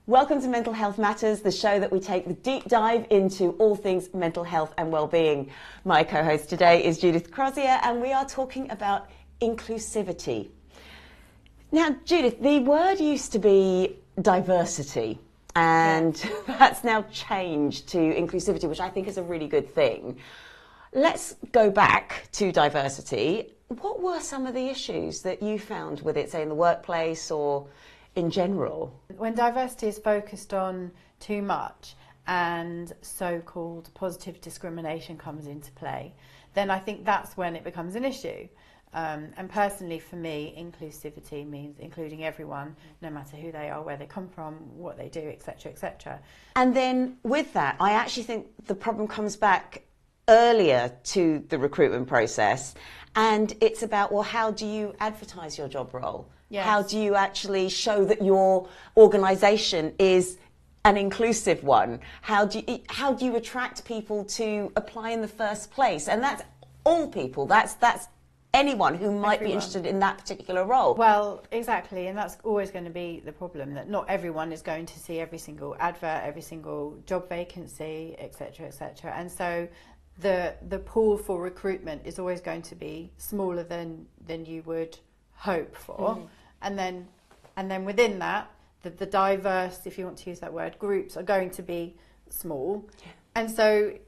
Welcome to Mental Health Matters, the show that we take the deep dive into all things mental health and well-being. My co-host today is Judith Crozier, and we are talking about inclusivity. Now, Judith, the word used to be diversity, and that's now changed to inclusivity, which I think is a really good thing. Let's go back to diversity. What were some of the issues that you found with it, say, in the workplace or in general? When diversity is focused on too much and so-called positive discrimination comes into play, then I think that's when it becomes an issue. And personally, for me, inclusivity means including everyone, no matter who they are, where they come from, what they do, etc., etc. And then with that, I actually think the problem comes back earlier to the recruitment process, and it's about, well, how do you advertise your job role? Yes. How do you actually show that your organisation is an inclusive one? How do you attract people to apply in the first place? And that's all people. That's anyone who might be interested in that particular role. Well, exactly, and that's always going to be the problem, that not everyone is going to see every single advert, every single job vacancy, etc., etc. And so the pool for recruitment is always going to be smaller than you would hope for. And then within that, the diverse, if you want to use that word, groups are going to be small. Yeah. And so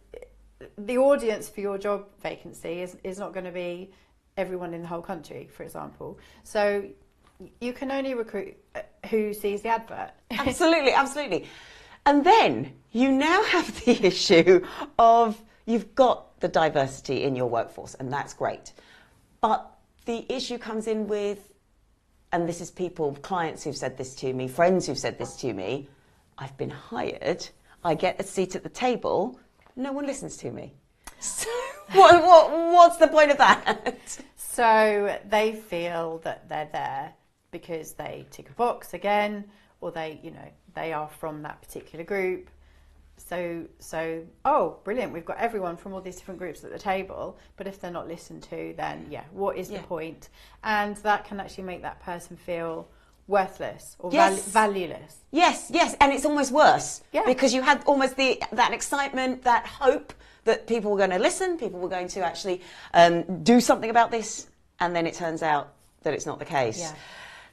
the audience for your job vacancy is not going to be everyone in the whole country, for example. So you can only recruit who sees the advert. Absolutely, absolutely. And then you now have the issue of you've got the diversity in your workforce, and that's great. But the issue comes in with, and this is clients who've said this to me, friends who've said this to me, I've been hired, I get a seat at the table, no one listens to me. So what's the point of that? So they feel that they're there because they tick a box again, or they are from that particular group. So, oh, brilliant, we've got everyone from all these different groups at the table, but if they're not listened to, then what is the point? And that can actually make that person feel worthless or valueless. Yes, and it's almost worse, because you had almost that excitement, that hope that people were going to listen, people were going to actually do something about this, and then it turns out that it's not the case. Yeah.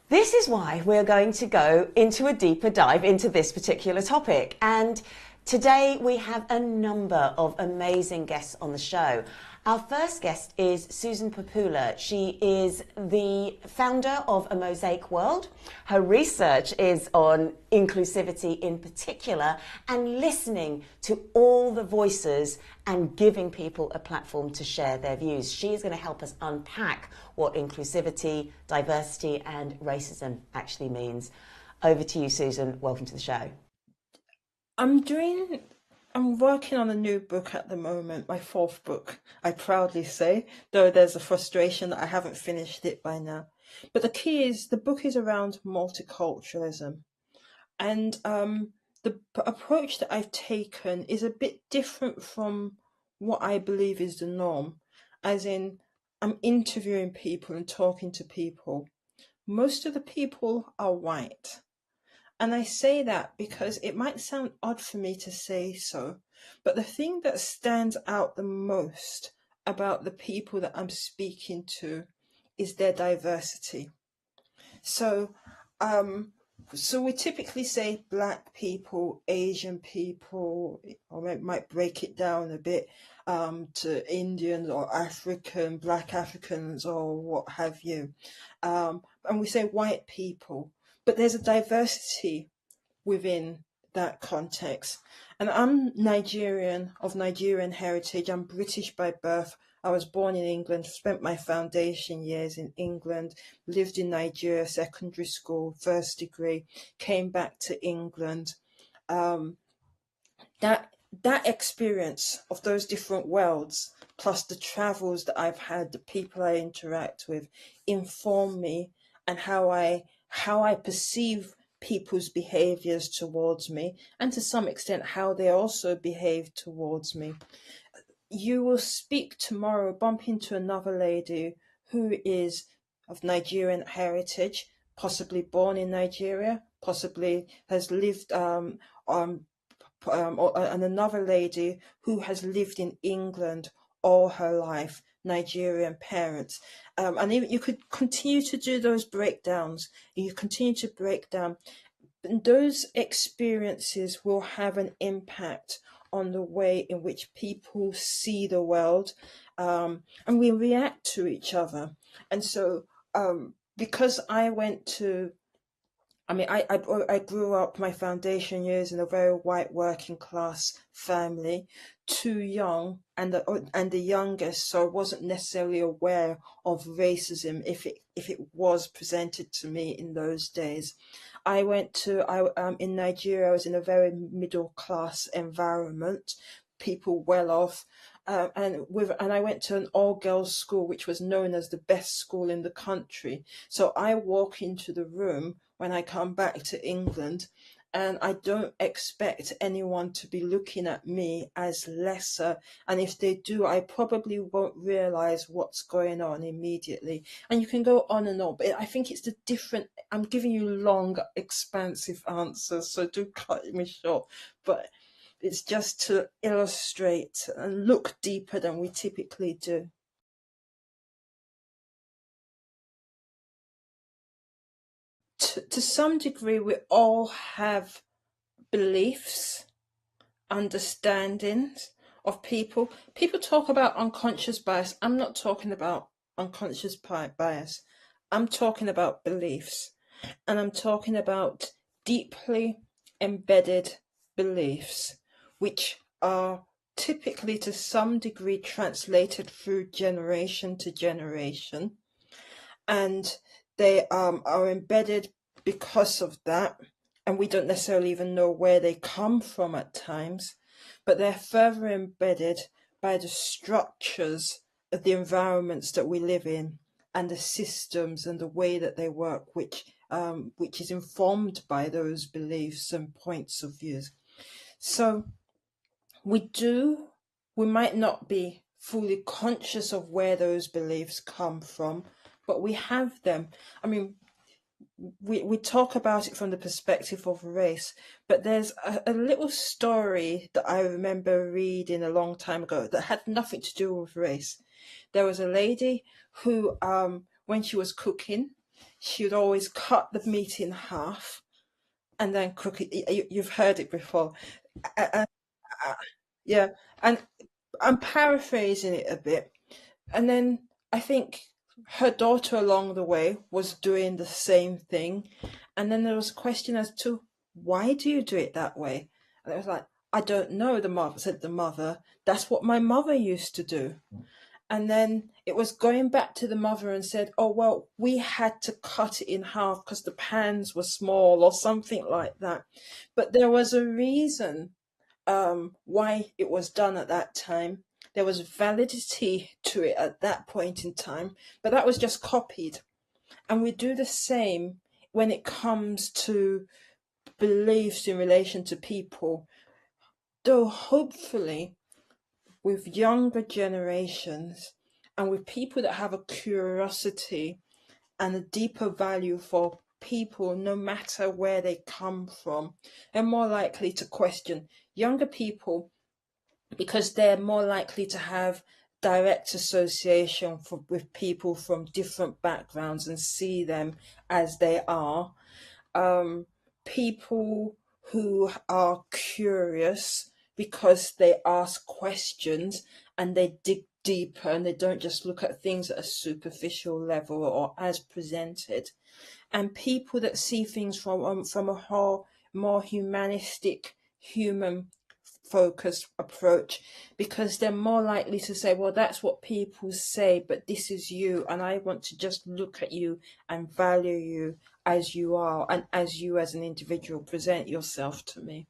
This is why we're going to go into a deeper dive into this particular topic. And today we have a number of amazing guests on the show. Our first guest is Susan Popoola. She is the founder of A Mosaic World. Her research is on inclusivity in particular, and listening to all the voices and giving people a platform to share their views. She is going to help us unpack what inclusivity, diversity and racism actually means. Over to you, Susan. Welcome to the show. I'm working on a new book at the moment, my fourth book, I proudly say, though there's a frustration that I haven't finished it by now. But the key is, the book is around multiculturalism. And the approach that I've taken is a bit different from what I believe is the norm. As in, I'm interviewing people and talking to people. Most of the people are white. And I say that because it might sound odd for me to say so, but the thing that stands out the most about the people that I'm speaking to is their diversity. So we typically say Black people, Asian people, or I might break it down a bit to Indians or African, Black Africans or what have you. And we say white people. But there's a diversity within that context. And I'm Nigerian, of Nigerian heritage. I'm British by birth. I was born in England, spent my foundation years in England, lived in Nigeria, secondary school, first degree, came back to England. That experience of those different worlds, plus the travels that I've had, the people I interact with, inform me and how I perceive people's behaviors towards me, and to some extent how they also behave towards me. You will speak tomorrow, bump into another lady who is of Nigerian heritage, possibly born in Nigeria, possibly has lived and another lady who has lived in England all her life, Nigerian parents. And even you could continue to do those breakdowns. You continue to break down. And those experiences will have an impact on the way in which people see the world, and we react to each other. And so, because I went to I grew up my foundation years in a very white working class family, too young and the youngest, so I wasn't necessarily aware of racism if it was presented to me in those days. I went to in Nigeria. I was in a very middle class environment, people well off. And I went to an all girls school, which was known as the best school in the country. So I walk into the room when I come back to England, and I don't expect anyone to be looking at me as lesser. And if they do, I probably won't realize what's going on immediately. And you can go on and on, but I think it's the different. I'm giving you long, expansive answers, so do cut me short. But it's just to illustrate and look deeper than we typically do. To some degree, we all have beliefs, understandings of people. People talk about unconscious bias. I'm not talking about unconscious bias. I'm talking about beliefs. And I'm talking about deeply embedded beliefs, which are typically to some degree translated through generation to generation. And they are embedded because of that. And we don't necessarily even know where they come from at times, but they're further embedded by the structures of the environments that we live in and the systems and the way that they work, which is informed by those beliefs and points of views. So we might not be fully conscious of where those beliefs come from, but we have them. I mean, we talk about it from the perspective of race, but there's a little story that I remember reading a long time ago that had nothing to do with race. There was a lady who, when she was cooking, she would always cut the meat in half and then cook it. You've heard it before. Yeah, and I'm paraphrasing it a bit. And then I think her daughter along the way was doing the same thing. And then there was a question as to, why do you do it that way? And I was like, I don't know, said the mother. That's what my mother used to do. And then it was going back to the mother and said, oh, well, we had to cut it in half because the pans were small or something like that. But there was a reason why it was done at that time. There was validity to it at that point in time, but that was just copied. And we do the same when it comes to beliefs in relation to people, though hopefully with younger generations and with people that have a curiosity and a deeper value for people, no matter where they come from, are more likely to question. Younger people, because they're more likely to have direct association with people from different backgrounds and see them as they are. People who are curious because they ask questions and they dig deeper and they don't just look at things at a superficial level or as presented. And people that see things from a more humanistic, human focused approach, because they're more likely to say, well, that's what people say, but this is you, and I want to just look at you and value you as you are, and as you as an individual present yourself to me.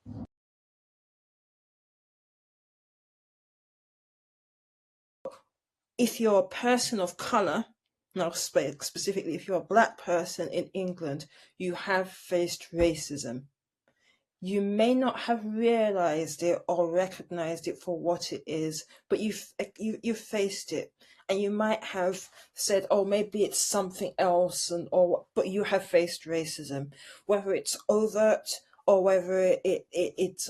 If you're a person of color, now specifically if you're a black person in England, you have faced racism. you may not have realized it or recognized it for what it is, but you've faced it. And you might have said, oh, maybe it's something else, but you have faced racism, whether it's overt or whether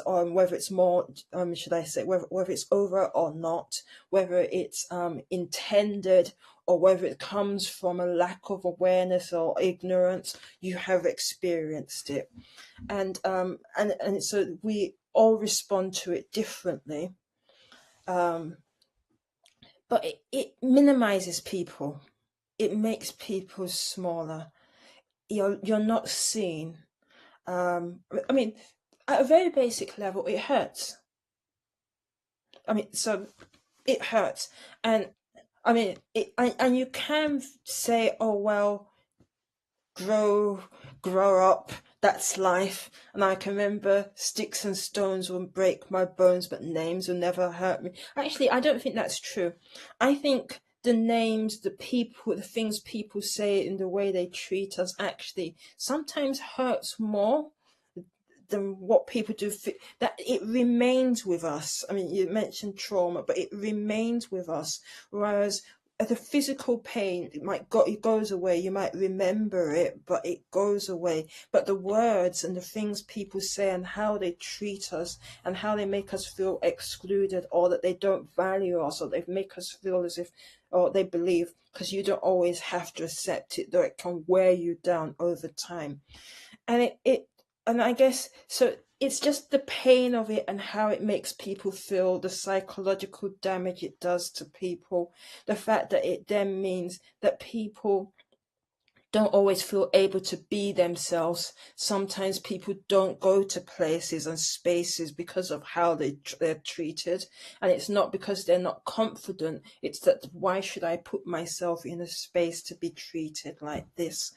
whether it's more, should I say, whether it's overt or not, whether it's intended, or whether it comes from a lack of awareness or ignorance. You have experienced it, and so we all respond to it differently. But it minimizes people. It makes people smaller. You're not seen. I mean, at a very basic level, it hurts. So it hurts, and and you can say, oh well, grow up, that's life. And I can remember, sticks and stones will break my bones, but names will never hurt me. Actually, I don't think that's true. I think the names, the people, the things people say, and the way they treat us actually sometimes hurts more than what people do. That it remains with us. I mean, you mentioned trauma, but it remains with us. Whereas the physical pain, it goes away. You might remember it, but it goes away. But the words and the things people say and how they treat us and how they make us feel excluded, or that they don't value us, or they make us feel as if, or they believe, because you don't always have to accept it, though it can wear you down over time. And and I guess, so it's just the pain of it and how it makes people feel, the psychological damage it does to people, the fact that it then means that people don't always feel able to be themselves. Sometimes people don't go to places and spaces because of how they're treated. And it's not because they're not confident. It's that, why should I put myself in a space to be treated like this?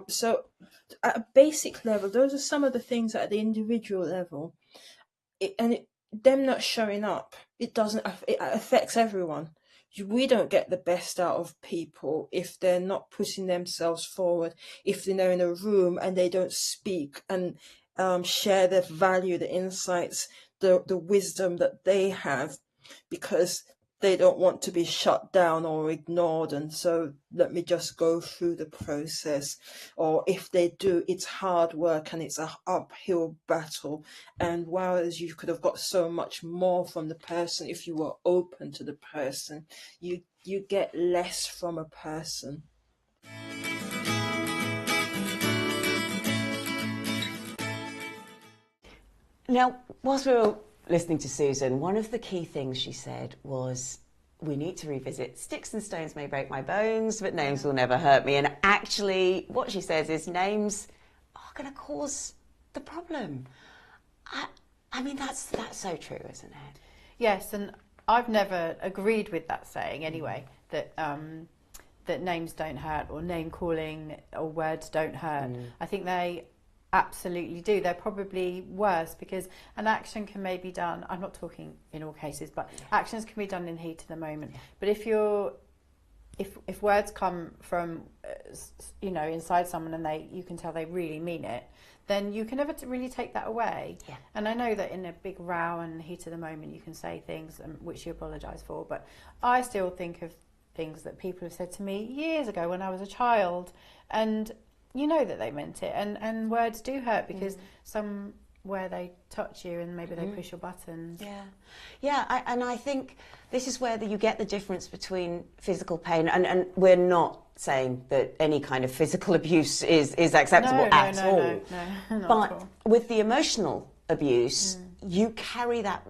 So at a basic level, those are some of the things at the individual level. Them not showing up, it affects everyone. We don't get the best out of people if they're not putting themselves forward, if they're in a room and they don't speak and share their value, the insights, the wisdom that they have, because they don't want to be shut down or ignored, and so let me just go through the process. Or if they do, it's hard work and it's an uphill battle, and whereas you could have got so much more from the person if you were open to the person, you get less from a person. Now, whilst we were listening to Susan, one of the key things she said was, we need to revisit sticks and stones may break my bones, but names will never hurt me. And actually, what she says is names are going to cause the problem. I mean, that's so true, isn't it? Yes, and I've never agreed with that saying anyway, that that names don't hurt, or name calling or words don't hurt. I think they absolutely do. They're probably worse, because an action can maybe be done, I'm not talking in all cases, but actions can be done in heat of the moment. But if words come from inside someone and you can tell they really mean it, then you can never really take that away. And I know that in a big row and heat of the moment you can say things which you apologise for, but I still think of things that people have said to me years ago when I was a child, and you know that they meant it, and words do hurt, because somewhere they touch you and maybe they push your buttons. And I think this is where you get the difference between physical pain, and we're not saying that any kind of physical abuse is acceptable at all. No, but with the emotional abuse, you carry that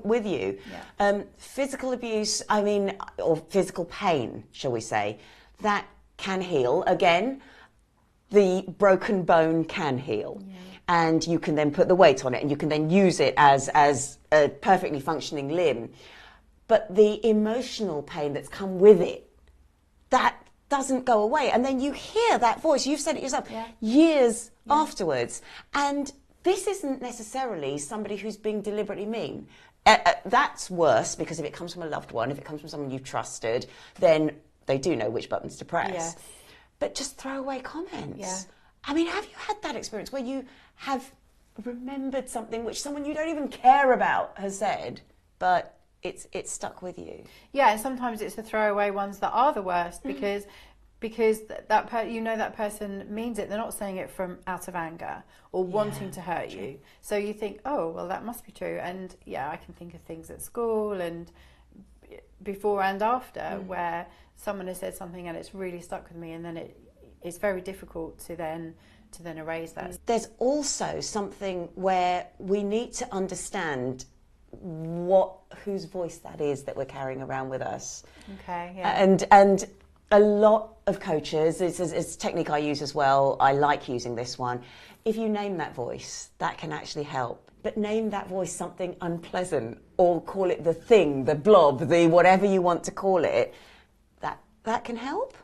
with you. Physical abuse, or physical pain, shall we say, that can heal. Again, the broken bone can heal, and you can then put the weight on it, and you can then use it as a perfectly functioning limb. But the emotional pain that's come with it, that doesn't go away. And then you hear that voice, you've said it yourself, years afterwards. And this isn't necessarily somebody who's being deliberately mean. That's worse, because if it comes from a loved one, if it comes from someone you've trusted, then they do know which buttons to press. But just throwaway comments. I mean, have you had that experience where you have remembered something which someone you don't even care about has said, but it's stuck with you. Yeah, and sometimes it's the throwaway ones that are the worst, because that person means it. They're not saying it from out of anger or wanting to hurt you. So you think, oh, well, that must be true. And yeah, I can think of things at school and before and after where someone has said something and it's really stuck with me, and then it's very difficult to then erase that. There's also something where we need to understand whose voice that is that we're carrying around with us. Okay, yeah. And a lot of coaches, it's a technique I use as well, I like using this one. If you name that voice, that can actually help. But name that voice something unpleasant, or call it the thing, the blob, the whatever you want to call it, that can help.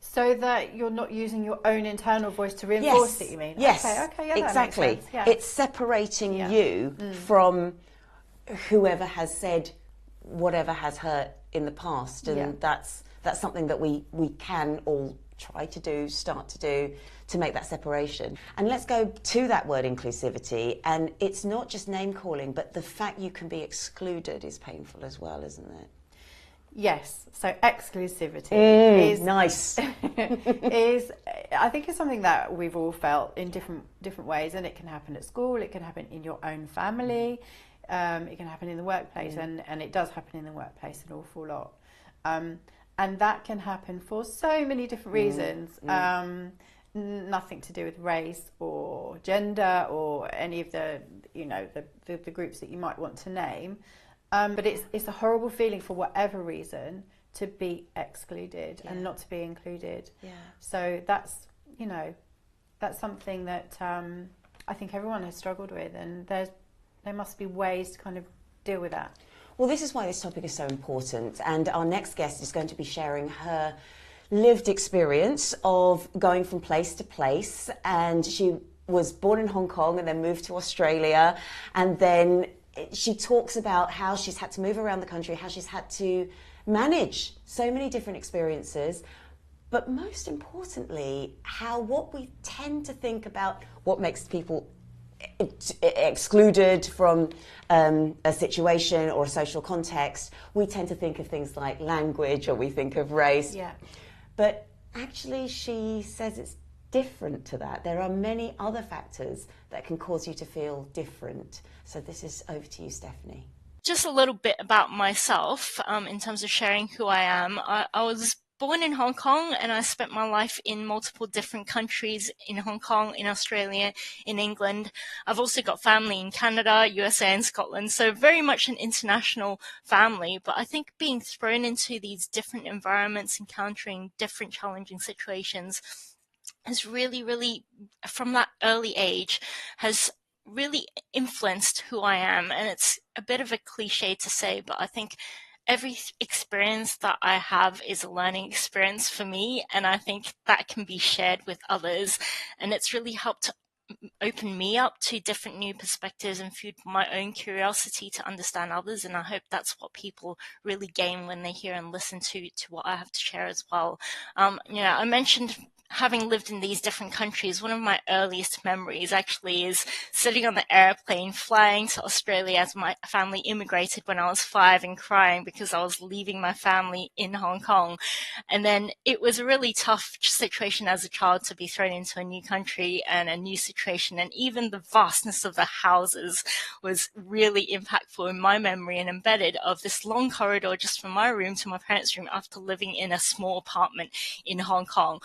So that you're not using your own internal voice to reinforce it, you mean? Yes, okay, yeah, exactly. That makes sense. Yeah. It's separating you from whoever has said whatever has hurt in the past, and that's something that we can all try to do, start to do, to make that separation. And let's go to that word inclusivity, and it's not just name calling, but the fact you can be excluded is painful as well, isn't it? Yes, so exclusivity is nice. is I think it's something that we've all felt in different ways, and it can happen at school, it can happen in your own family, it can happen in the workplace, and it does happen in the workplace an awful lot, and that can happen for so many different reasons. Nothing to do with race or gender or any of the groups that you might want to name. But it's a horrible feeling for whatever reason to be excluded and not to be included. Yeah. So that's something that I think everyone has struggled with, and there must be ways to kind of deal with that. Well, this is why this topic is so important, and our next guest is going to be sharing her lived experience of going from place to place, and she was born in Hong Kong and then moved to Australia, and then she talks about how she's had to move around the country, how she's had to manage so many different experiences, but most importantly, how what we tend to think about what makes people excluded from a situation or a social context, we tend to think of things like language, or we think of race. Yeah. But actually, she says it's different to that. There are many other factors that can cause you to feel different. So this is over to you, Stephanie. Just a little bit about myself in terms of sharing who I am. I was born in Hong Kong, and I spent my life in multiple different countries, in Hong Kong, in Australia, in England. I've also got family in Canada, USA, and Scotland, so very much an international family. But I think being thrown into these different environments, encountering different challenging situations, has really, from that early age, has really influenced who I am. And it's a bit of a cliche to say, but I think every experience that I have is a learning experience for me, and I think that can be shared with others. And it's really helped to open me up to different new perspectives and fueled my own curiosity to understand others. And I hope that's what people really gain when they hear and listen to what I have to share as well. I mentioned having lived in these different countries. One of my earliest memories actually is sitting on the airplane flying to Australia as my family immigrated when I was 5, and crying because I was leaving my family in Hong Kong. And then it was a really tough situation as a child to be thrown into a new country and a new situation. And even the vastness of the houses was really impactful in my memory, and embedded of this long corridor just from my room to my parents' room after living in a small apartment in Hong Kong.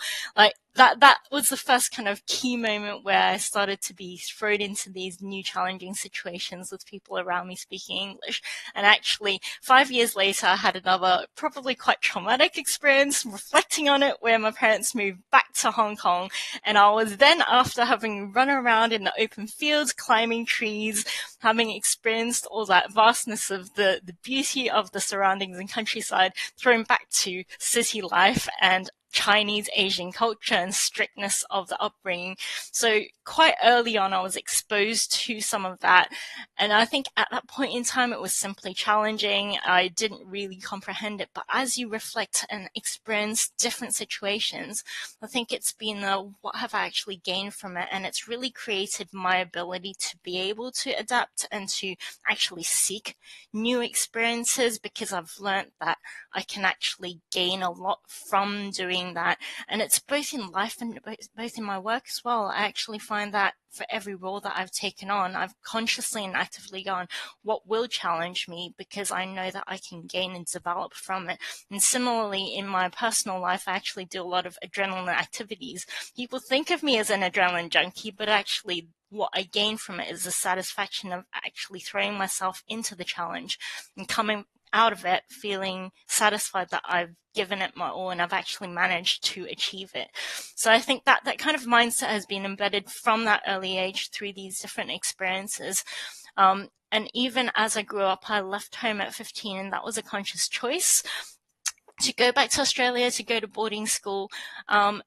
That was the first kind of key moment where I started to be thrown into these new challenging situations with people around me speaking English. And actually, 5 years later, I had another probably quite traumatic experience reflecting on it, where my parents moved back to Hong Kong. And I was then, after having run around in the open fields, climbing trees, having experienced all that vastness of the beauty of the surroundings and countryside, thrown back to city life and Chinese Asian culture and strictness of the upbringing. So quite early on, I was exposed to some of that. And I think at that point in time, it was simply challenging. I didn't really comprehend it. But as you reflect and experience different situations, I think it's been what have I actually gained from it? And it's really created my ability to be able to adapt and to actually seek new experiences, because I've learned that I can actually gain a lot from doing that. And it's both in life and both in my work as well. I actually find that for every role that I've taken on, I've consciously and actively gone, what will challenge me? Because I know that I can gain and develop from it. And similarly, in my personal life, I actually do a lot of adrenaline activities. People think of me as an adrenaline junkie, but actually what I gain from it is the satisfaction of actually throwing myself into the challenge and coming out of it feeling satisfied that I've given it my all and I've actually managed to achieve it. So I think that kind of mindset has been embedded from that early age through these different experiences. And even as I grew up, I left home at 15, and that was a conscious choice to go back to Australia, to go to boarding school. And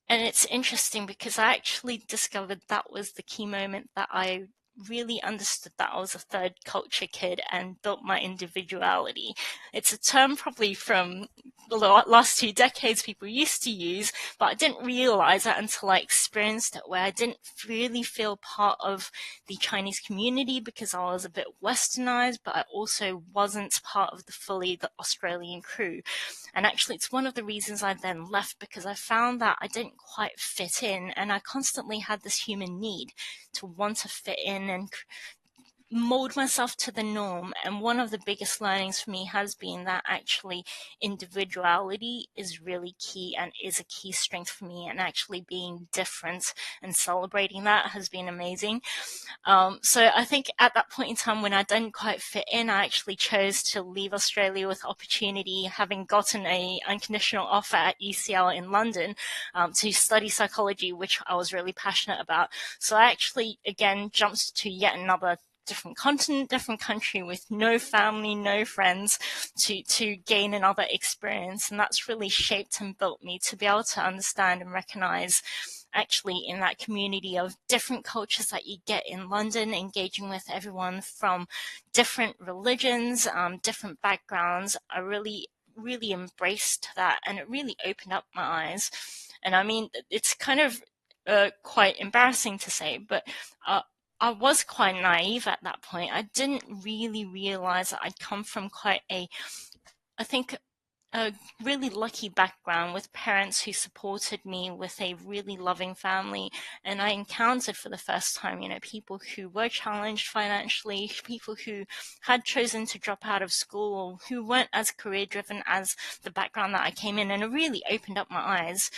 it's interesting because I actually discovered that was the key moment that I really understood that I was a third culture kid and built my individuality. It's a term probably from the last 2 decades people used to use, but I didn't realize that until I experienced it, where I didn't really feel part of the Chinese community because I was a bit westernized, but I also wasn't part of the Australian crew. And actually, it's one of the reasons I then left, because I found that I didn't quite fit in, and I constantly had this human need to want to fit in and mold myself to the norm. And one of the biggest learnings for me has been that actually individuality is really key and is a key strength for me, and actually being different and celebrating that has been amazing. So I think at that point in time when I didn't quite fit in, I actually chose to leave Australia with opportunity, having gotten a unconditional offer at UCL in London to study psychology, which I was really passionate about. So I actually again jumped to yet another different continent, different country with no family, no friends to gain another experience. And that's really shaped and built me to be able to understand and recognize actually in that community of different cultures that you get in London, engaging with everyone from different religions, different backgrounds. I really embraced that, and it really opened up my eyes. And I mean, it's kind of quite embarrassing to say, but I was quite naive at that point. I didn't really realize that I'd come from quite a really lucky background with parents who supported me, with a really loving family. And I encountered for the first time, people who were challenged financially, people who had chosen to drop out of school, who weren't as career driven as the background that I came in. And it really opened up my eyes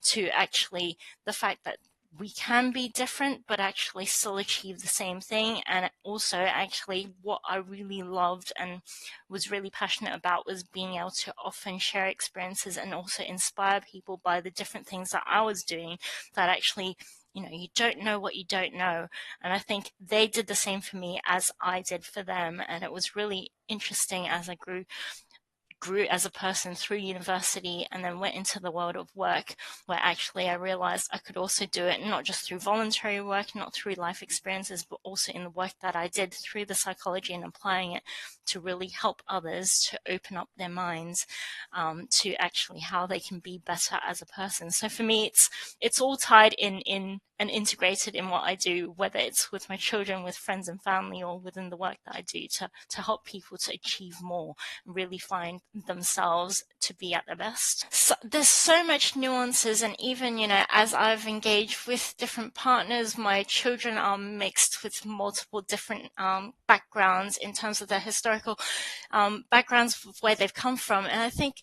to actually the fact that we can be different, but actually still achieve the same thing. And also actually what I really loved and was really passionate about was being able to often share experiences and also inspire people by the different things that I was doing, that actually, you don't know what you don't know. And I think they did the same for me as I did for them. And it was really interesting as I grew as a person through university and then went into the world of work, where actually I realized I could also do it not just through voluntary work, not through life experiences, but also in the work that I did through the psychology and applying it to really help others to open up their minds to actually how they can be better as a person. So for me, it's all tied in and integrated in what I do, whether it's with my children, with friends and family, or within the work that I do to help people to achieve more, really find themselves to be at their best. So there's so much nuances, and even, as I've engaged with different partners, my children are mixed with multiple different backgrounds in terms of their historical backgrounds of where they've come from. And I think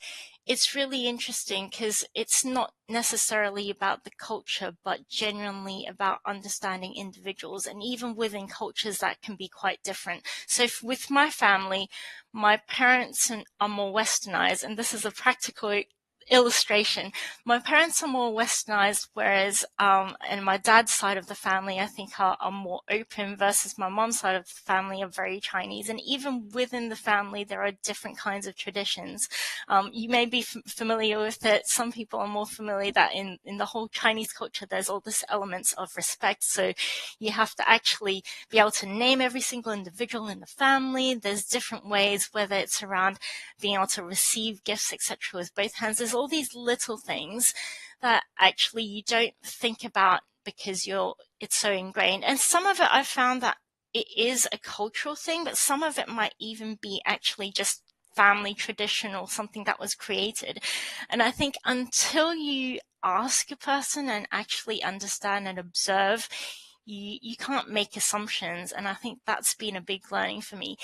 it's really interesting because it's not necessarily about the culture, but genuinely about understanding individuals, and even within cultures that can be quite different. So with my family, my parents are more westernized, and this is a practical illustration. My parents are more westernized, whereas and my dad's side of the family I think are more open, versus my mom's side of the family are very Chinese. And even within the family there are different kinds of traditions. You may be familiar with it. Some people are more familiar that in the whole Chinese culture there's all this elements of respect, so you have to actually be able to name every single individual in the family. There's different ways, whether it's around being able to receive gifts, etc., with both hands. There's all these little things that actually you don't think about because it's so ingrained. And some of it I found that it is a cultural thing, but some of it might even be actually just family tradition or something that was created. And I think until you ask a person and actually understand and observe, you can't make assumptions. And I think that's been a big learning for me.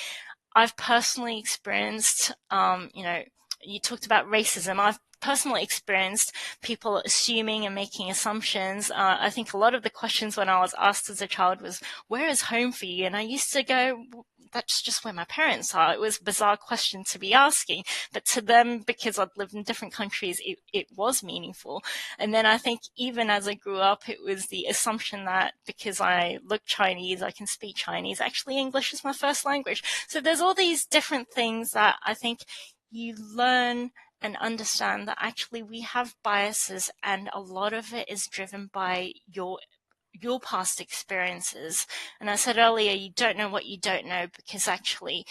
I've personally experienced, you talked about racism. I've personally experienced people assuming and making assumptions. I think a lot of the questions when I was asked as a child was, where is home for you? And I used to go, that's just where my parents are. It was a bizarre question to be asking, but to them, because I'd lived in different countries, it was meaningful. And then I think even as I grew up, it was the assumption that because I look Chinese, I can speak Chinese. Actually, English is my first language. So there's all these different things that I think you learn and understand that actually we have biases, and a lot of it is driven by your past experiences. And I said earlier, you don't know what you don't know, because actually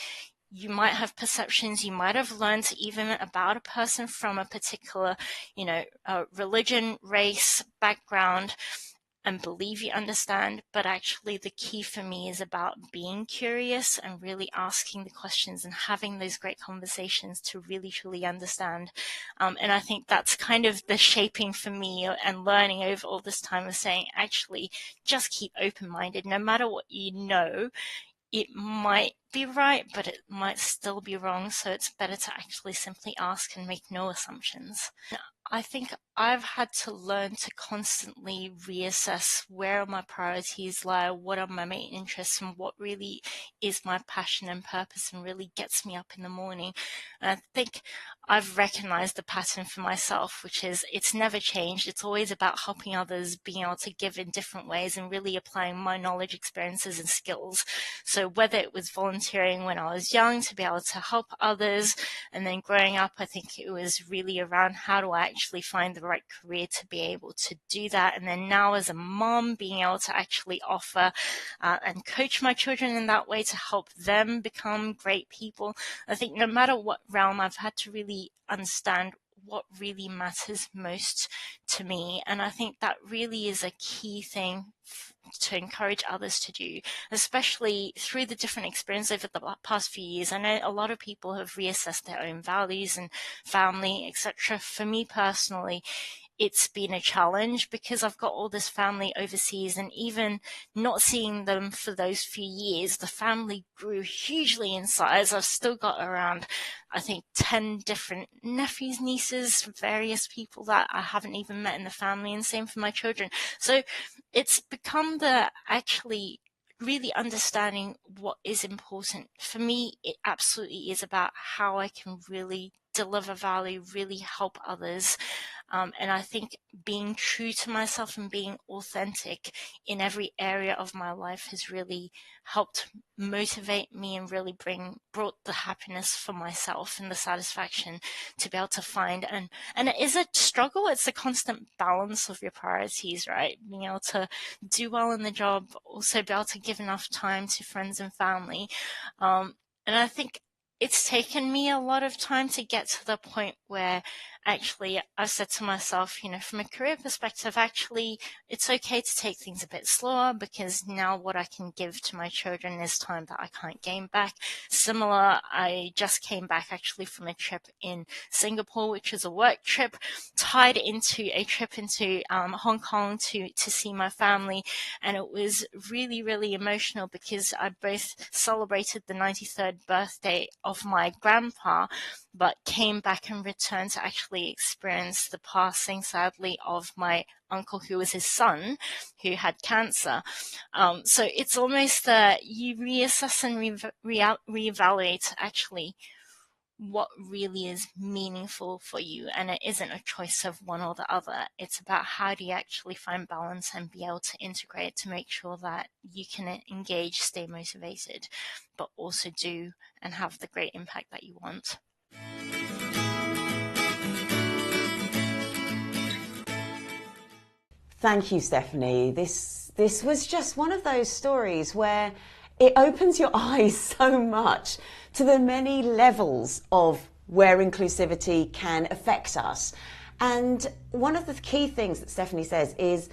you might have perceptions, you might have learned even about a person from a particular, religion, race, background, and believe you understand. But actually the key for me is about being curious and really asking the questions and having those great conversations to really truly understand. And I think that's kind of the shaping for me and learning over all this time of saying, actually, just keep open-minded. No matter what you know, it might be right, but it might still be wrong. So it's better to actually simply ask and make no assumptions. I think I've had to learn to constantly reassess where my priorities lie, what are my main interests, and what really is my passion and purpose and really gets me up in the morning. And I think I've recognized the pattern for myself, which is it's never changed. It's always about helping others, being able to give in different ways and really applying my knowledge, experiences, and skills. So whether it was volunteering when I was young to be able to help others, and then growing up, I think it was really around how do I actually find the right career to be able to do that. And then now as a mom, being able to actually offer and coach my children in that way to help them become great people. I think no matter what realm, I've had to really understand what really matters most to me. And I think that really is a key thing to encourage others to do, especially through the different experience over the past few years. I know a lot of people have reassessed their own values and family, etc. For me personally, it's been a challenge because I've got all this family overseas, and even not seeing them for those few years, the family grew hugely in size. I've still got around, I think, 10 different nephews, nieces, various people that I haven't even met in the family, and same for my children. So it's become the actually really understanding what is important. For me, it absolutely is about how I can really deliver value, really help others. And I think being true to myself and being authentic in every area of my life has really helped motivate me and really brought the happiness for myself and the satisfaction to be able to find. And it is a struggle. It's a constant balance of your priorities, right? Being able to do well in the job, also be able to give enough time to friends and family. And I think it's taken me a lot of time to get to the point where actually I've said to myself, from a career perspective, actually it's okay to take things a bit slower, because now what I can give to my children is time that I can't gain back. Similar, I just came back actually from a trip in Singapore, which is a work trip tied into a trip into Hong Kong to see my family. And it was really, really emotional because I both celebrated the 93rd birthday of my grandpa, but came back and returned to actually experience the passing, sadly, of my uncle, who was his son, who had cancer. So it's almost that you reassess and reevaluate actually what really is meaningful for you, and it isn't a choice of one or the other. It's about how do you actually find balance and be able to integrate to make sure that you can engage, stay motivated, but also do and have the great impact that you want. Thank you, Stephanie. This was just one of those stories where it opens your eyes so much to the many levels of where inclusivity can affect us. And one of the key things that Stephanie says is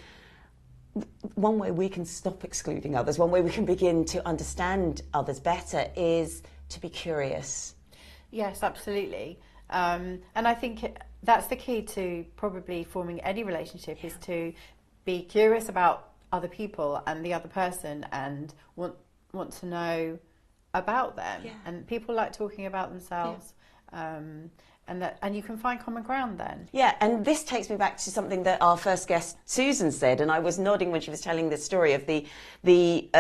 one way we can stop excluding others, one way we can begin to understand others better is to be curious. Yes, absolutely. And I think that's the key to probably forming any relationship, is to be curious about other people and the other person and want to know about them. And people like talking about themselves. And you can find common ground then. Yeah, and this takes me back to something that our first guest Susan said, and I was nodding when she was telling this story of the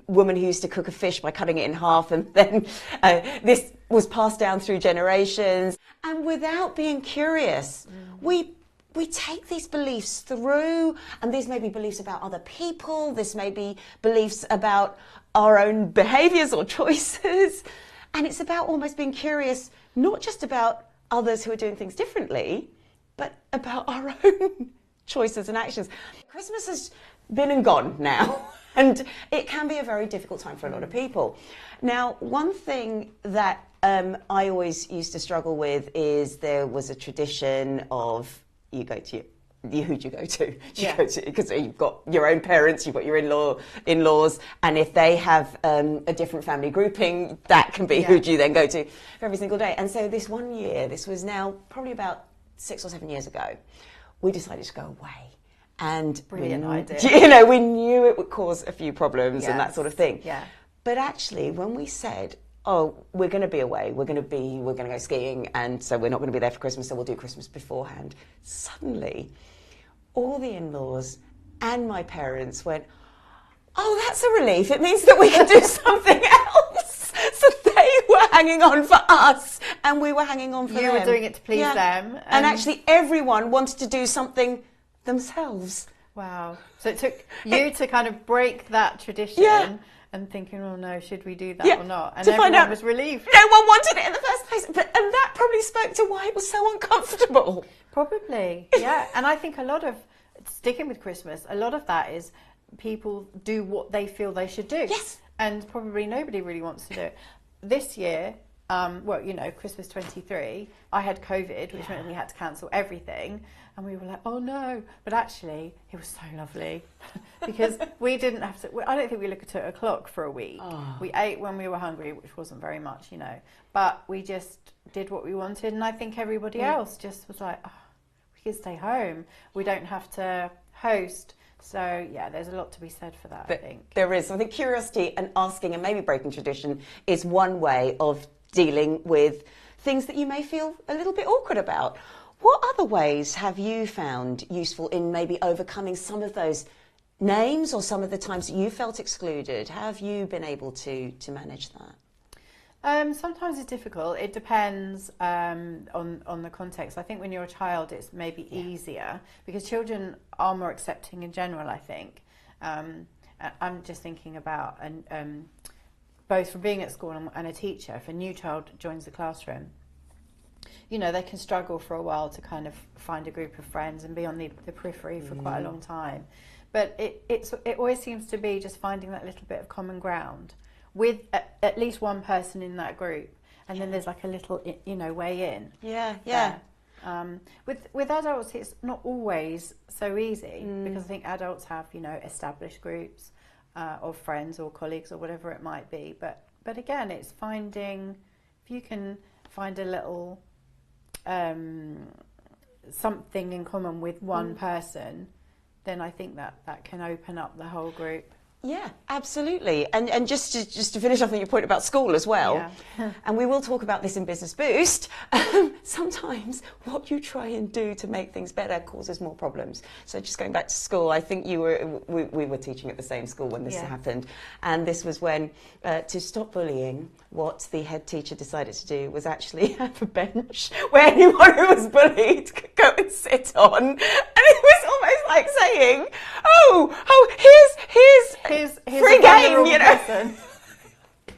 woman who used to cook a fish by cutting it in half, and then this was passed down through generations. And without being curious, we take these beliefs through, and these may be beliefs about other people, this may be beliefs about our own behaviours or choices, and it's about almost being curious, not just about others who are doing things differently, but about our own choices and actions. Christmas has been and gone now, and it can be a very difficult time for a lot of people. Now, one thing that I always used to struggle with is there was a tradition of you go to who'd you go to? Because you've got your own parents, you've got your in-laws, and if they have a different family grouping, that can be who do you then go to for every single day. And so this one year, this was now probably about 6 or 7 years ago, we decided to go away. And brilliant idea. You know, we knew it would cause a few problems and that sort of thing. Yeah. But actually, when we said, oh, we're going to be away, we're going to go skiing, and so we're not going to be there for Christmas, so we'll do Christmas beforehand, suddenly all the in-laws and my parents went, oh, that's a relief. It means that we can do something else. So they were hanging on for us and we were hanging on for them. You were doing it to please them. And actually everyone wanted to do something themselves. Wow. So it took you to kind of break that tradition and thinking, oh no, should we do that or not? And everyone was relieved. No one wanted it in the first place. And that probably spoke to why it was so uncomfortable. Probably, yeah. And I think a lot of, sticking with Christmas, a lot of that is people do what they feel they should do. Yes. And probably nobody really wants to do it. This year, well, you know, Christmas 23, I had COVID, which meant we had to cancel everything. And we were like, oh no. But actually, it was so lovely because we didn't have to, I don't think we looked at a clock for a week. Oh. We ate when we were hungry, which wasn't very much, you know. But we just did what we wanted. And I think everybody else just was like, oh, we can stay home. We don't have to host. So, yeah, there's a lot to be said for that, I think. There is. I think curiosity and asking and maybe breaking tradition is one way of dealing with things that you may feel a little bit awkward about. What other ways have you found useful in maybe overcoming some of those names or some of the times that you felt excluded? How have you been able to manage that? Sometimes it's difficult. It depends on the context. I think when you're a child, it's maybe easier because children are more accepting in general, I think. I'm just thinking about both from being at school and a teacher. If a new child joins the classroom, you know, they can struggle for a while to kind of find a group of friends and be on the periphery for quite a long time. But it always seems to be just finding that little bit of common ground with at least one person in that group, and then there's like a little, you know, way in. With adults, it's not always so easy because I think adults have, you know, established groups of friends or colleagues or whatever it might be. But again, it's finding, if you can find a little something in common with one person, then I think that can open up the whole group. Yeah, absolutely. And just to finish off on your point about school as well, and we will talk about this in Business Boost, sometimes what you try and do to make things better causes more problems. So just going back to school, I think we were teaching at the same school when this happened. And this was when, to stop bullying, what the head teacher decided to do was actually have a bench where anyone who was bullied could go and sit on. And it was almost like saying, here's free game, you know.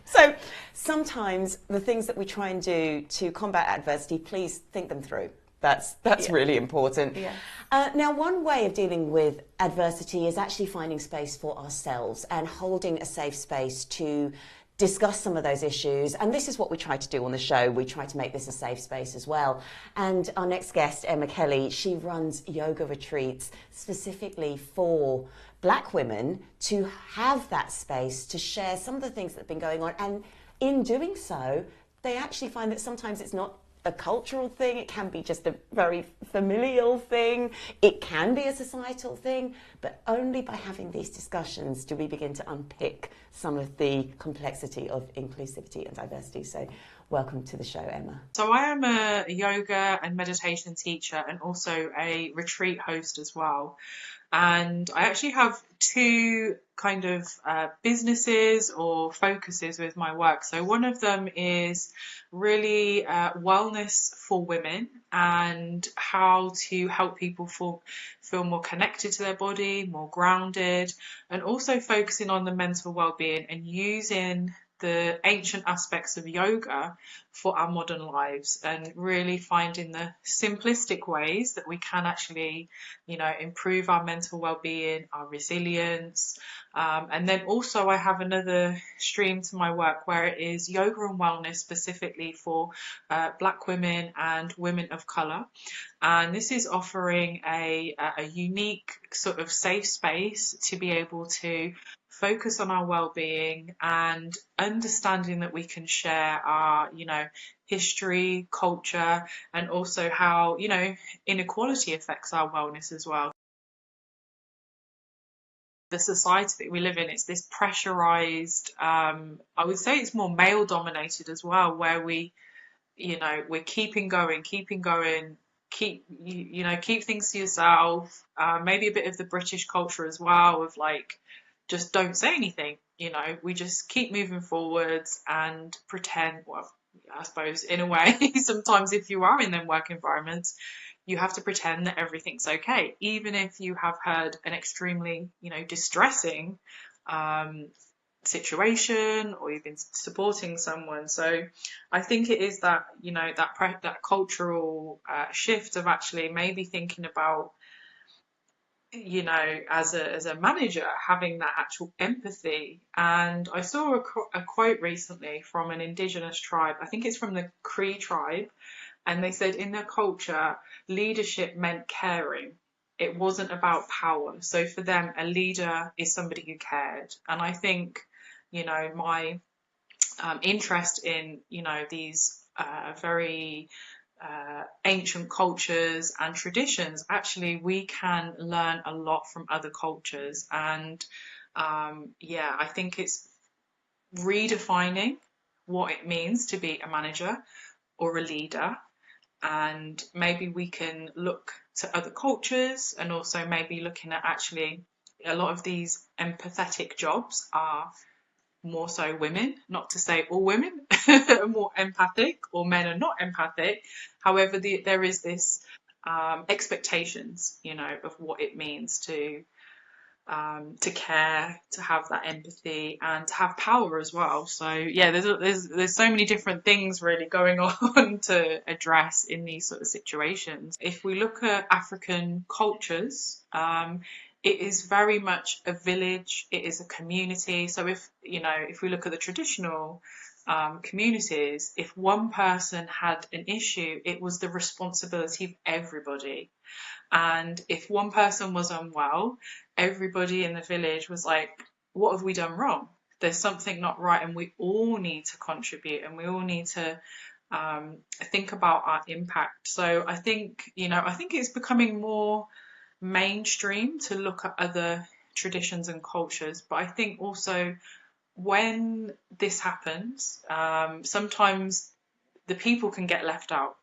So sometimes the things that we try and do to combat adversity, please think them through. That's really important. Yeah. Now, one way of dealing with adversity is actually finding space for ourselves and holding a safe space to discuss some of those issues. And this is what we try to do on the show. We try to make this a safe space as well. And our next guest, Emma Kelly, she runs yoga retreats specifically for Black women to have that space to share some of the things that have been going on. And in doing so, they actually find that sometimes it's not a cultural thing, it can be just a very familial thing, it can be a societal thing, but only by having these discussions do we begin to unpick some of the complexity of inclusivity and diversity. So welcome to the show, Emma. So I am a yoga and meditation teacher and also a retreat host as well. And I actually have two kind of businesses or focuses with my work. So one of them is really wellness for women and how to help people feel more connected to their body, more grounded, and also focusing on the mental well-being and using the ancient aspects of yoga for our modern lives and really finding the simplistic ways that we can actually, you know, improve our mental well-being, our resilience. And then also I have another stream to my work where it is yoga and wellness specifically for Black women and women of colour. And this is offering a unique sort of safe space to be able to focus on our well-being and understanding that we can share our, you know, history, culture, and also how, you know, inequality affects our wellness as well. The society that we live in, it's this pressurized, I would say it's more male dominated as well, where we, you know, we're keeping going, keep things to yourself. Maybe a bit of the British culture as well of like, just don't say anything, you know, we just keep moving forwards and pretend, well, I suppose in a way, sometimes if you are in them work environments, you have to pretend that everything's okay, even if you have had an extremely, you know, distressing situation or you've been supporting someone. So I think it is that, you know, that cultural shift of actually maybe thinking about, you know, as a manager, having that actual empathy. And I saw a quote recently from an indigenous tribe, I think it's from the Cree tribe, and they said in their culture, leadership meant caring. It wasn't about power. So for them, a leader is somebody who cared. And I think, you know, my interest in, you know, these very ancient cultures and traditions, actually we can learn a lot from other cultures. And I think it's redefining what it means to be a manager or a leader, and maybe we can look to other cultures and also maybe looking at actually a lot of these empathetic jobs are more so women, not to say all women are more empathic or men are not empathic. However, there is this expectations, you know, of what it means to care, to have that empathy, and to have power as well. So yeah, there's so many different things really going on to address in these sort of situations. If we look at African cultures, it is very much a village, it is a community. So if we look at the traditional communities, if one person had an issue, it was the responsibility of everybody. And if one person was unwell, everybody in the village was like, what have we done wrong? There's something not right, and we all need to contribute and we all need to think about our impact. So I think it's becoming more mainstream to look at other traditions and cultures. But I think also when this happens, sometimes the people can get left out.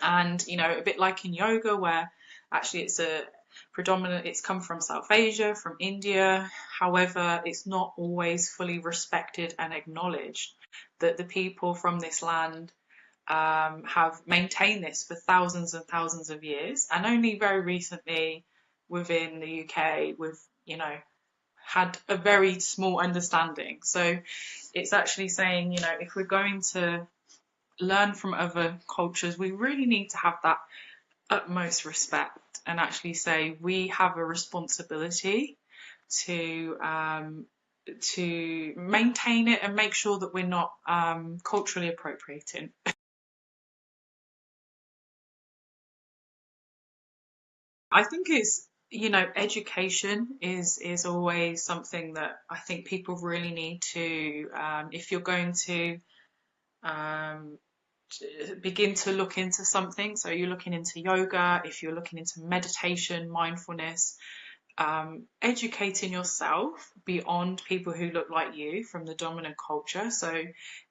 And, you know, a bit like in yoga, where actually it's come from South Asia, from India. However, it's not always fully respected and acknowledged that the people from this land have maintained this for thousands and thousands of years. And only very recently within the UK, we've, you know, had a very small understanding. So it's actually saying, you know, if we're going to learn from other cultures, we really need to have that utmost respect and actually say we have a responsibility to maintain it and make sure that we're not culturally appropriating. I think it's, you know, education is always something that I think people really need to, if you're going to begin to look into something. So you're looking into yoga, if you're looking into meditation, mindfulness, educating yourself beyond people who look like you from the dominant culture. So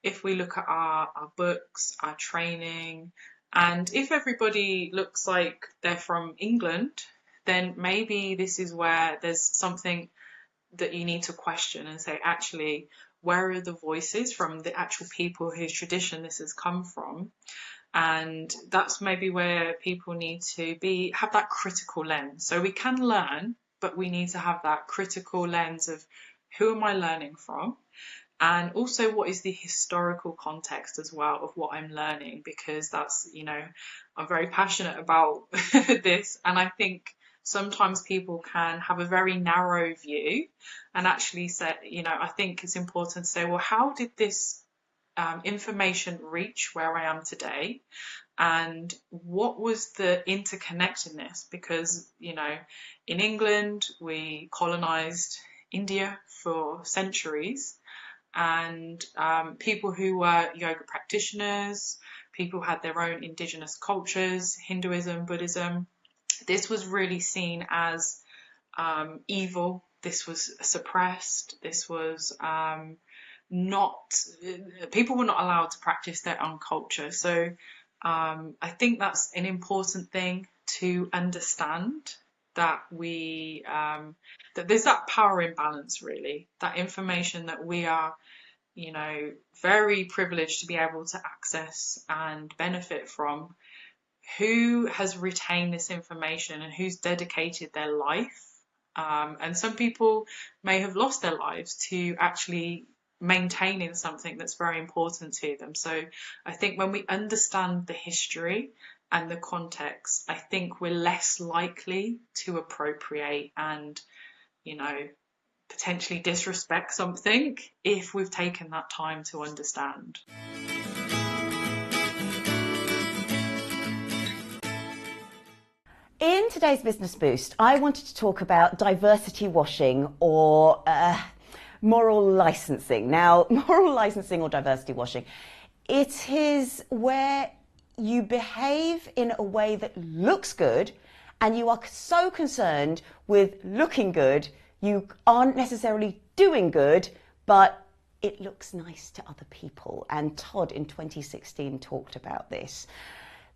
if we look at our books, our training, and if everybody looks like they're from England, then maybe this is where there's something that you need to question and say, actually, where are the voices from the actual people whose tradition this has come from? And that's maybe where people need to have that critical lens. So we can learn, but we need to have that critical lens of who am I learning from? And also what is the historical context as well of what I'm learning, because that's, you know, I'm very passionate about this. And I think sometimes people can have a very narrow view and actually say, you know, I think it's important to say, well, how did this information reach where I am today? And what was the interconnectedness? Because, you know, in England, we colonized India for centuries, and people who were yoga practitioners, people had their own indigenous cultures, Hinduism, Buddhism. This was really seen as evil. This was suppressed. This was people were not allowed to practice their own culture. So I think that's an important thing to understand, that that there's that power imbalance, really, that information that we are, you know, very privileged to be able to access and benefit from. Who has retained this information and who's dedicated their life? And some people may have lost their lives to actually maintaining something that's very important to them. So I think when we understand the history and the context, I think we're less likely to appropriate and, you know, potentially disrespect something if we've taken that time to understand. In today's Business Boost, I wanted to talk about diversity washing or moral licensing. Now, moral licensing or diversity washing, it is where you behave in a way that looks good and you are so concerned with looking good, you aren't necessarily doing good, but it looks nice to other people. And Todd in 2016 talked about this.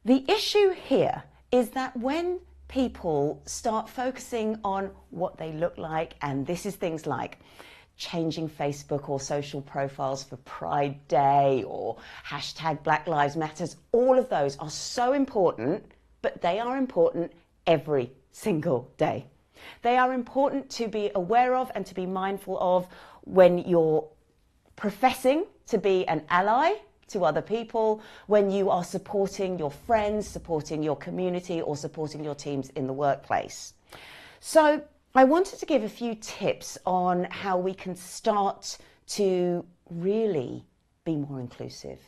The issue here is that when people start focusing on what they look like, and this is things like changing Facebook or social profiles for Pride Day or hashtag Black Lives Matters, all of those are so important, but they are important every single day. They are important to be aware of and to be mindful of when you're professing to be an ally to other people, when you are supporting your friends, supporting your community, or supporting your teams in the workplace. So I wanted to give a few tips on how we can start to really be more inclusive,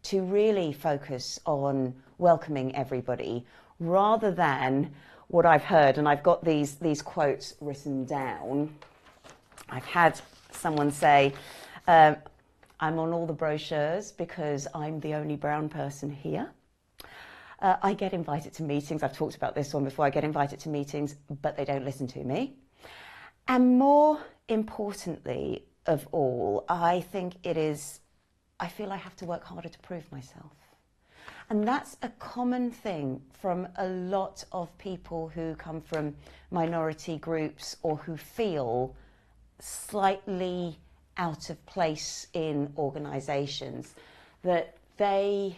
to really focus on welcoming everybody, rather than what I've heard, and I've got these quotes written down. I've had someone say, I'm on all the brochures because I'm the only brown person here. I get invited to meetings. I've talked about this one before. I get invited to meetings, but they don't listen to me. And more importantly of all, I feel I have to work harder to prove myself. And that's a common thing from a lot of people who come from minority groups or who feel slightly out of place in organisations, that they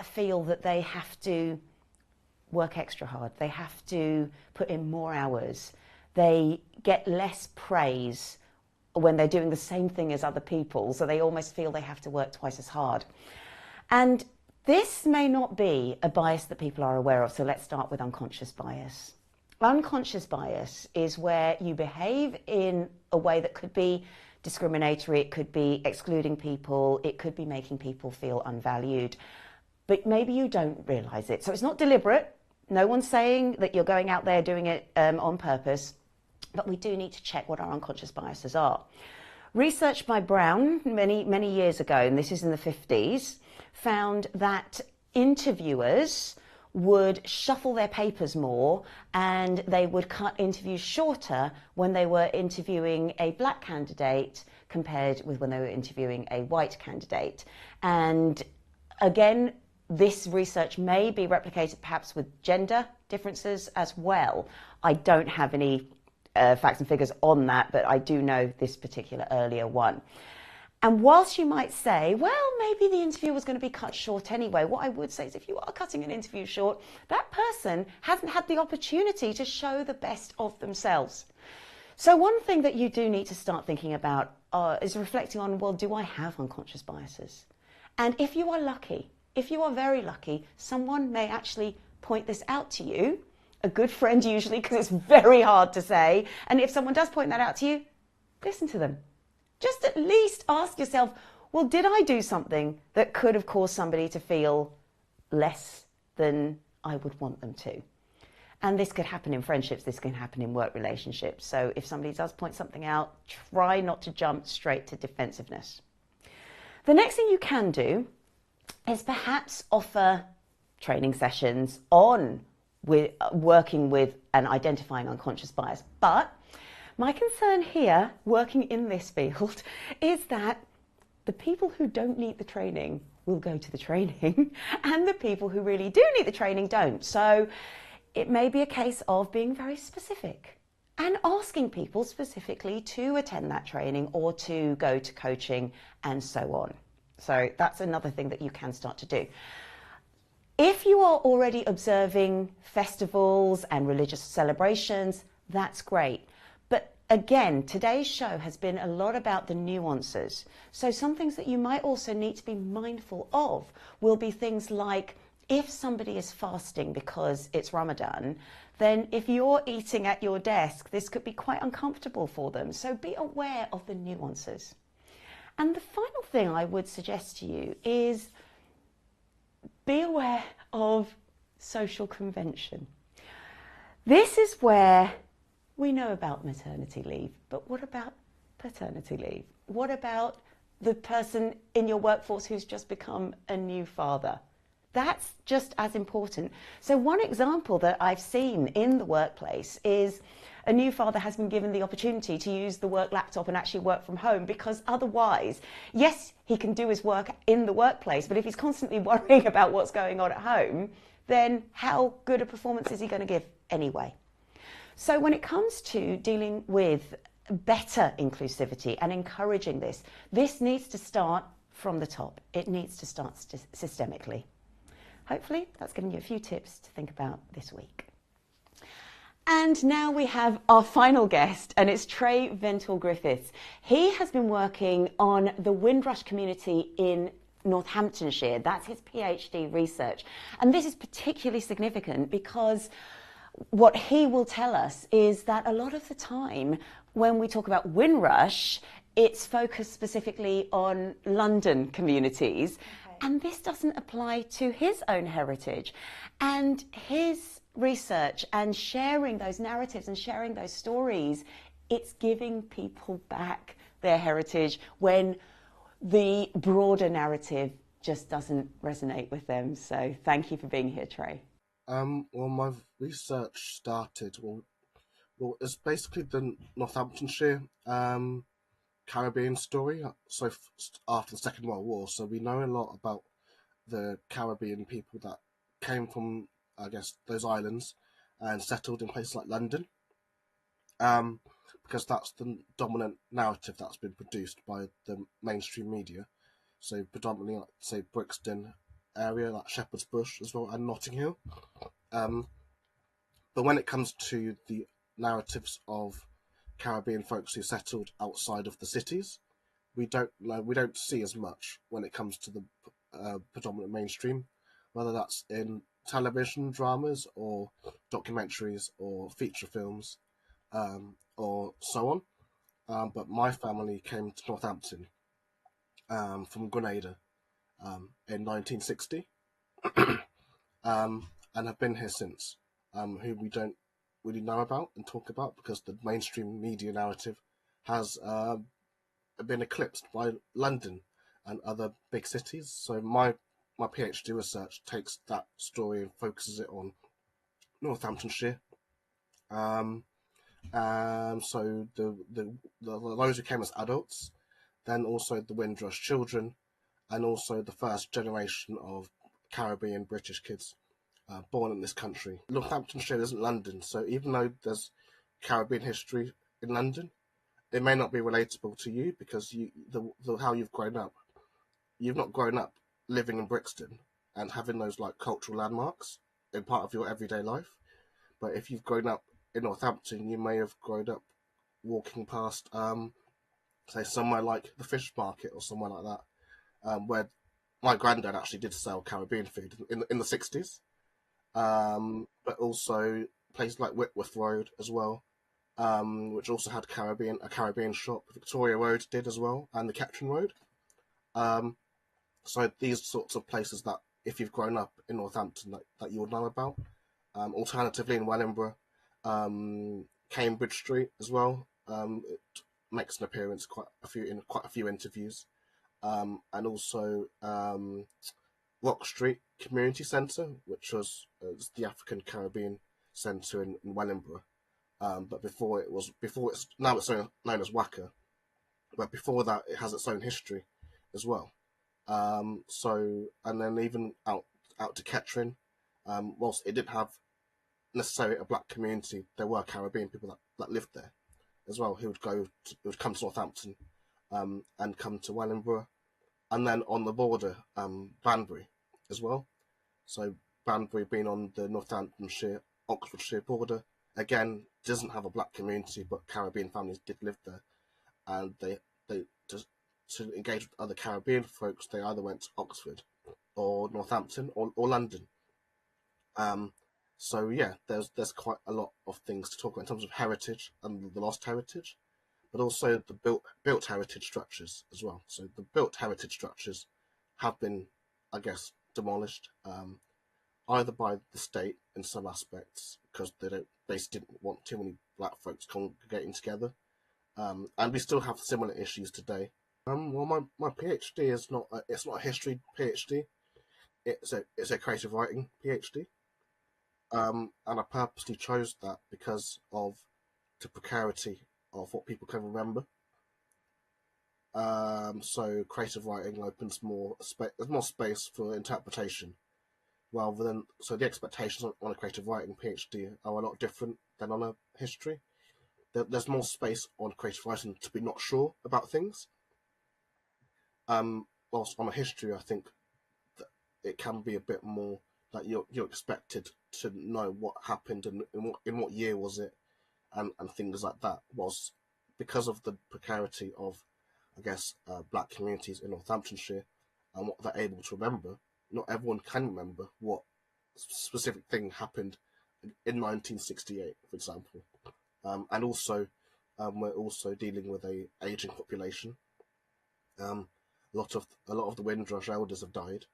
feel that they have to work extra hard, they have to put in more hours, they get less praise when they're doing the same thing as other people, so they almost feel they have to work twice as hard. And this may not be a bias that people are aware of, so let's start with unconscious bias. Unconscious bias is where you behave in a way that could be discriminatory, it could be excluding people, it could be making people feel unvalued, but maybe you don't realise it. So it's not deliberate. No one's saying that you're going out there doing it on purpose, but we do need to check what our unconscious biases are. Research by Brown many years ago, and this is in the 50s, found that interviewers would shuffle their papers more and they would cut interviews shorter when they were interviewing a black candidate compared with when they were interviewing a white candidate. And again, this research may be replicated perhaps with gender differences as well. I don't have any facts and figures on that, but I do know this particular earlier one. And whilst you might say, well, maybe the interview was going to be cut short anyway, what I would say is if you are cutting an interview short, that person hasn't had the opportunity to show the best of themselves. So one thing that you do need to start thinking about is reflecting on, well, do I have unconscious biases? And if you are lucky, if you are very lucky, someone may actually point this out to you, a good friend usually, because it's very hard to say. And if someone does point that out to you, listen to them. Just at least ask yourself, well, did I do something that could have caused somebody to feel less than I would want them to? And this could happen in friendships, this can happen in work relationships. So if somebody does point something out, try not to jump straight to defensiveness. The next thing you can do is perhaps offer training sessions on working with and identifying unconscious bias. But my concern here, working in this field, is that the people who don't need the training will go to the training and the people who really do need the training don't. So it may be a case of being very specific and asking people specifically to attend that training or to go to coaching and so on. So that's another thing that you can start to do. If you are already observing festivals and religious celebrations, that's great. But again, today's show has been a lot about the nuances. So some things that you might also need to be mindful of will be things like, if somebody is fasting because it's Ramadan, then if you're eating at your desk, this could be quite uncomfortable for them. So be aware of the nuances. And the final thing I would suggest to you is be aware of social convention. This is where we know about maternity leave, but what about paternity leave? What about the person in your workforce who's just become a new father? That's just as important. So one example that I've seen in the workplace is a new father has been given the opportunity to use the work laptop and actually work from home, because otherwise, yes, he can do his work in the workplace, but if he's constantly worrying about what's going on at home, then how good a performance is he going to give anyway? So when it comes to dealing with better inclusivity and encouraging this, this needs to start from the top. It needs to start systemically. Hopefully that's given you a few tips to think about this week. And now we have our final guest, and it's Trey Ventle-Griffiths. He has been working on the Windrush community in Northamptonshire. That's his PhD research. And this is particularly significant because what he will tell us is that a lot of the time when we talk about Windrush, it's focused specifically on London communities. And this doesn't apply to his own heritage. And his research and sharing those narratives and sharing those stories, it's giving people back their heritage when the broader narrative just doesn't resonate with them. So thank you for being here, Trey. Well, my research started, Well, it's basically the Northamptonshire Caribbean story. So after the Second World War, so we know a lot about the Caribbean people that came from, I guess, those islands and settled in places like London, because that's the dominant narrative that's been produced by the mainstream media. So predominantly, like, say, Brixton area, like Shepherd's Bush as well, and Notting Hill. But when it comes to the narratives of Caribbean folks who settled outside of the cities, we don't see as much when it comes to the predominant mainstream, whether that's in television dramas or documentaries or feature films, or so on. But my family came to Northampton from Grenada in 1960, and have been here since, who we don't really know about and talk about because the mainstream media narrative has been eclipsed by London and other big cities. So my PhD research takes that story and focuses it on Northamptonshire. So those who came as adults, then also the Windrush children, and also the first generation of Caribbean British kids born in this country. Northamptonshire isn't London, so even though there's Caribbean history in London, it may not be relatable to you because how you've grown up. You've not grown up living in Brixton and having those like cultural landmarks in part of your everyday life. But if you've grown up in Northampton, you may have grown up walking past, say, somewhere like the fish market or somewhere like that, where my granddad actually did sell Caribbean food in the 60s. But also places like Whitworth Road as well, which also had a Caribbean shop. Victoria Road did as well, and the Ketron Road. So these sorts of places that, if you've grown up in Northampton, that you would know about. Alternatively, in Wellingborough, Cambridge Street as well. It makes an appearance in quite a few interviews, and also Rock Street Community Centre, which was the African Caribbean Centre in Wellingborough. But before it's known as WACA, but before that it has its own history as well. So, and then even out to Kettering, whilst it didn't have necessarily a black community, there were Caribbean people that lived there as well, who would come to Northampton, and come to Wellingborough, and then on the border, Banbury as well. So Banbury being on the Northamptonshire Oxfordshire border, again doesn't have a black community, but Caribbean families did live there, and they just to engage with other Caribbean folks, they either went to Oxford or Northampton or London. So yeah, there's quite a lot of things to talk about in terms of heritage and the lost heritage, but also the built heritage structures as well. So the built heritage structures have been, I guess, demolished, either by the state in some aspects because they didn't want too many black folks congregating together, and we still have similar issues today. Well, my PhD is not it's not a history PhD. It's a creative writing PhD. And I purposely chose that because of the precarity of what people can remember. So creative writing opens there's more space for interpretation, rather than, so the expectations on a creative writing PhD are a lot different than on a history. There's more space on creative writing to be not sure about things. Whilst on a history, I think that it can be a bit more like you're expected to know what happened and in what year was it, and things like that. Was because of the precarity of, I guess, black communities in Northamptonshire and what they're able to remember. Not everyone can remember what specific thing happened in 1968, for example, and also we're also dealing with a aging population. A lot of the Windrush elders have died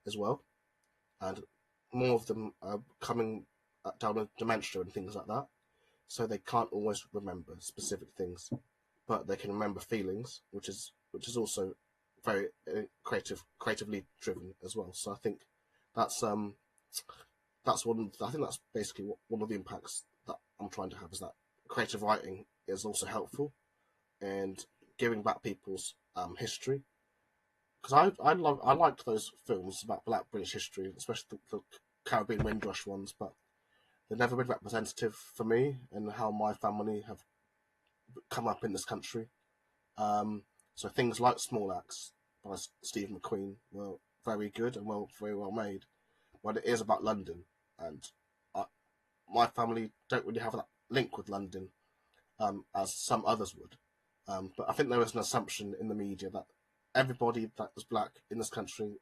as well, and more of them are coming down with dementia and things like that. So they can't always remember specific things, but they can remember feelings, which is also very creatively driven as well. So I think that's I think that's basically one of the impacts that I'm trying to have, is that creative writing is also helpful, and giving back people's history. Because I liked those films about Black British history, especially the Caribbean Windrush ones, but they've never been representative for me and how my family have come up in this country. So things like Small Axe by Steve McQueen were very good and very well made, but it is about London, and my family don't really have that link with London as some others would. But I think there is an assumption in the media that everybody that is black in this country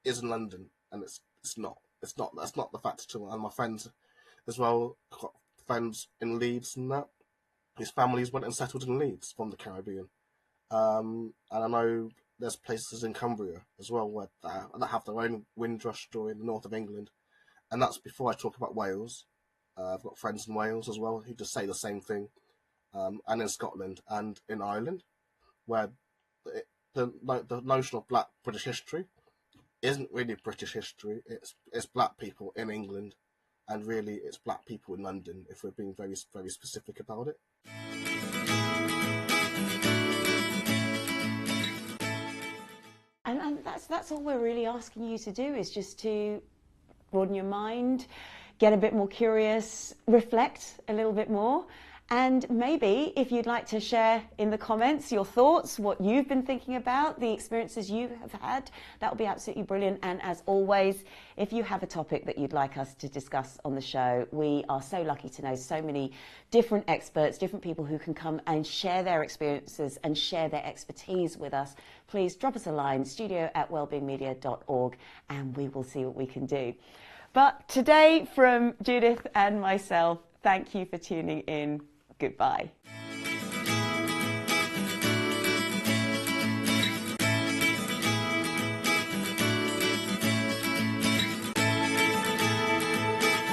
is in London, and it's not. It's not. That's not the fact at all. And my friends as well, got friends in Leeds and that, his families went and settled in Leeds from the Caribbean. And I know there's places in Cumbria as well where that have their own Windrush story in the north of England. And that's before I talk about Wales. I've got friends in Wales as well who just say the same thing. And in Scotland and in Ireland, where the notion of Black British history isn't really British history. It's black people in England, and really it's black people in London, if we're being very, very specific about it. And that's all we're really asking you to do, is just to broaden your mind, get a bit more curious, reflect a little bit more. And maybe if you'd like to share in the comments your thoughts, what you've been thinking about, the experiences you have had, that would be absolutely brilliant. And as always, if you have a topic that you'd like us to discuss on the show, we are so lucky to know so many different experts, different people who can come and share their experiences and share their expertise with us. Please drop us a line, studio@wellbeingmedia.org, and we will see what we can do. But today, from Judith and myself, thank you for tuning in. Goodbye.